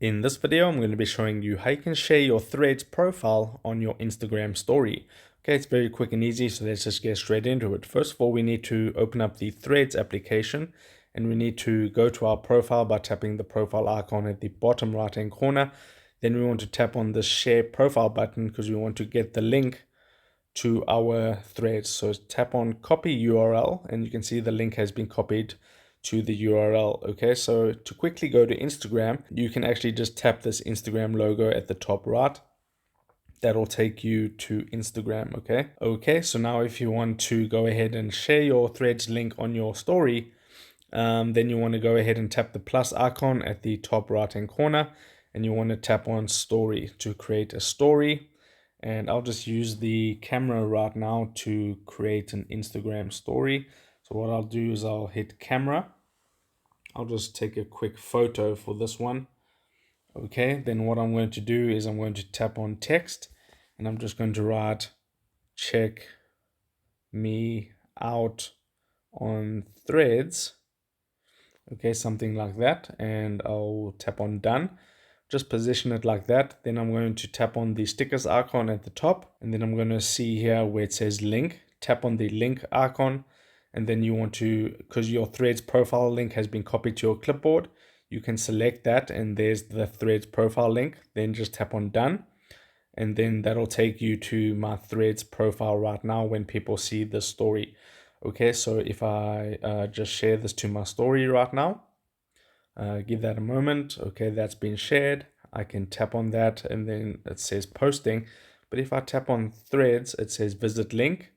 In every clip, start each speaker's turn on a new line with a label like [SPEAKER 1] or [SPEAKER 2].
[SPEAKER 1] In this video, I'm going to be showing you how you can share your Threads profile on your Instagram story. Okay, it's very quick and easy, so let's just get straight into it. First of all, we need to open up the Threads application, and we need to go to our profile by tapping the profile icon at the bottom right hand corner. Then we want to tap on the share profile button because we want to get the link to our threads. So tap on copy URL, and you can see the link has been copied to the URL. Okay, so to quickly go to Instagram, you can actually just tap this Instagram logo at the top right. That'll take you to Instagram. Okay, so now if you want to go ahead and share your threads link on your story, then you want to go ahead and tap the plus icon at the top right hand corner, and you want to tap on story to create a story. And I'll just use the camera right now to create an Instagram story. So what I'll do is I'll hit camera. I'll just take a quick photo for this one. Okay, then what I'm going to do is I'm going to tap on text, and I'm just going to write check me out on threads. Okay, something like that, and I'll tap on done. Just position it like that. Then I'm going to tap on the stickers icon at the top, and then I'm going to see here where it says link. Tap on the link icon, and then you want to, because your Threads profile link has been copied to your clipboard, you can select that, and there's the Threads profile link. Then just tap on done, and then that'll take you to my Threads profile right now when people see this story. Okay, so if I just share this to my story right now, give that a moment. Okay, that's been shared. I can tap on that, and then it says posting. But if I tap on threads, it says visit link.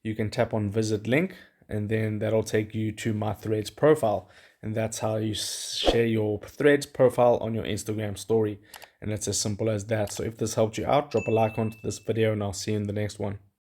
[SPEAKER 1] You can tap on visit link, and then that'll take you to my threads profile. And that's how you share your threads profile on your Instagram story. And it's as simple as that. So if this helped you out, drop a like onto this video, and I'll see you in the next one.